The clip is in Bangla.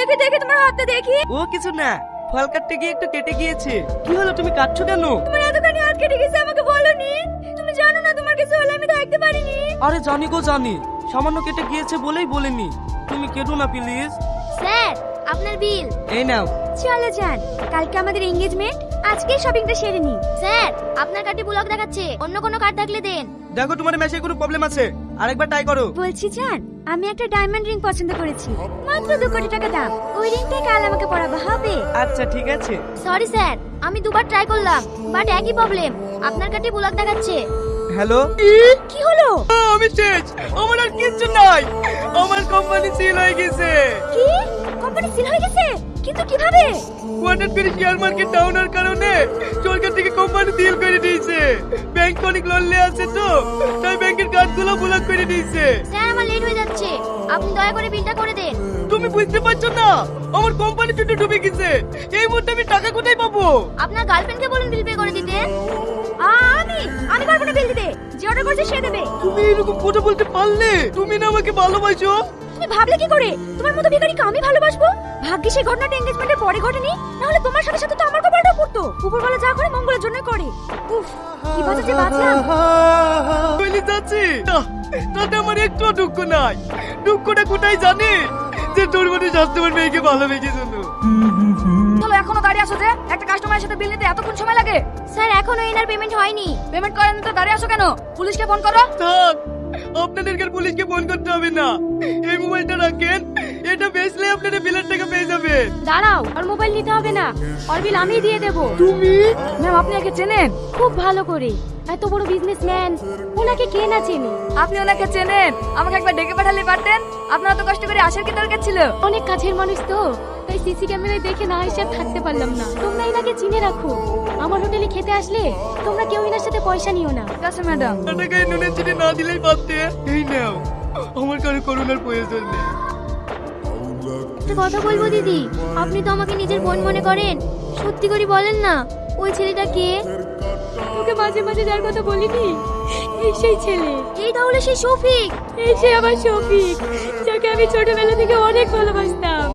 দেখি দেখি তোমার হাতটা দেখি। ও কিছু না, ফল কাটতে গিয়ে একটু কেটে গিয়েছে। কি হলো, তুমি কাটছো কেন? তোমার এতখানি হাত কেটে গেছে আমাকে বলোনি? তুমি জানো না তোমার কিছু হলে আমি থাকতে পারিনি। আরে জানি গো জানি, সামান্য কেটে গিয়েছে বলেই বলিনি। তুমি কেটো না প্লিজ। স্যার আপনার বিল। এই নাও। চলো যান, কালকে আমাদের এনগেজমেন্ট, আজকেই শপিংটা সেরে নি। স্যার আপনার কার্ডে ব্লক দেখাচ্ছে, অন্য কোনো কার্ড থাকলে দেন। দেখো তোমার মেশে কোনো প্রবলেম আছে, আরেকবার ট্রাই করো। বলছি জান, আমি একটা ডায়মন্ড রিং পছন্দ করেছি, মাত্র 2 কোটি টাকা দাম। ওই রিংটা কাল আমাকে পরাবো হবে? আচ্ছা ঠিক আছে। সরি স্যার, আমি দুবার ট্রাই করলাম বাট একই প্রবলেম, আপনার কার্ডে ব্লক দেখাচ্ছে। হ্যালো, কি হলো? আমি শেষ, আমার আর কিছু নাই। আমার কোম্পানি সিল হয়ে গেছে। কি? কোম্পানি সিল হয়ে গেছে? কিন্তু কিভাবে? হঠাৎ করে শেয়ার মার্কেট ডাউন হওয়ার কারণে সরকার থেকে কোম্পানি ডিল করে দিয়েছে। ব্যাংক অনেক লোন নিয়ে আছে তো, তাই ব্যাংকের কার্ডগুলো ব্লক করে দিয়েছে। স্যার আমার লেট হয়ে যাচ্ছে, আপনি দয়া করে বিলটা করে দেন। তুমি বুঝতে পারছো না, আমার কোম্পানি দুটো ডুবে গেছে। এই মুহূর্তে আমি টাকা কোথায় পাবো? আপনার গার্লফ্রেন্ডকে বলুন বিল পে করে দিতে। আমি পারবো না বিল দিতে, যে অর্ডার করেছে সে দেবে। তুমি এরকম কথা বলতে পারলে? তুমি না আমাকে ভালোবাসো? তুমি ভাবলে কি করে তোমার মতো ভিখারিকে আমি ভালোবাসবো? ভাগ্যে সেই ঘটনাটা এনগেজমেন্টের পরে ঘটেনি, না হলে তোমার সাথে সাথে তো আমার কপালটাও পড়তো। উপরওয়ালা যা করে মঙ্গলের জন্যই করে। উফ, কি বাজে যে বাঁচলাম। বলি যাচ্ছি তাতে আমার একটু দুঃখ নাই। দুঃখটা কোথায় জানি, যে তোর মতো স্বাস্থ্যবান মেয়েকে ভালোবেসে শুনো। চলো, এখনো দাঁড়িয়ে আছো যে? একটা কাস্টমারের সাথে বিল নিতে এতক্ষণ সময় লাগে? স্যার এখনো এনার পেমেন্ট হয়নি। পেমেন্ট করেন তো দাঁড়িয়ে আছো কেন? পুলিশকে ফোন করো। থাক, আপনাদেরকে আর পুলিশকে ফোন করতে হবে না। এই মোবাইলটা রাখেন, এটা বেচলে আপনারা বিলের টাকা পেয়ে যাবেন। দাঁড়াও, আর মোবাইল নিতে হবে না, আর বিল আমিই দিয়ে দেবো। তুমি? ম্যাম আপনি একে চেনেন? খুব ভালো করে, এত বড় বিজনেসম্যান, ওনাকে কে না চেনে? আপনি ওনাকে চেনেন? আমাকে একবার ডেকে পাঠালে পারতেন। আপনারা তো কষ্ট করে আসার কি দরকার ছিল? অনেক কাছের মানুষ তো, তাই সিসি ক্যামেরায় দেখে না এসে থাকতে পারলাম না। তোমরা এনাকে চিনে রাখো, আমার হোটেলে খেতে আসলে তোমরা কেউ এনার সাথে পয়সা নিও না। ঠিক আছে ম্যাডাম। টাকা নুনের চিনি না দিলেই পারতে। এই নাও, আমার কারো করোনার প্রয়োজন নেই। একটা কথা বলবো দিদি, আপনি তো আমাকে নিজের বোন মনে করেন, সত্যি করে বলেন না ওই ছেলেটা কে? ওকে মাঝে মাঝে যার কথা বলিনি, এই সেই ছেলে। এই তাহলে সেই শফিক। এই সে আমার শফিক, যাকে আমি ছোটবেলা থেকে অনেক ভালোবাসতাম।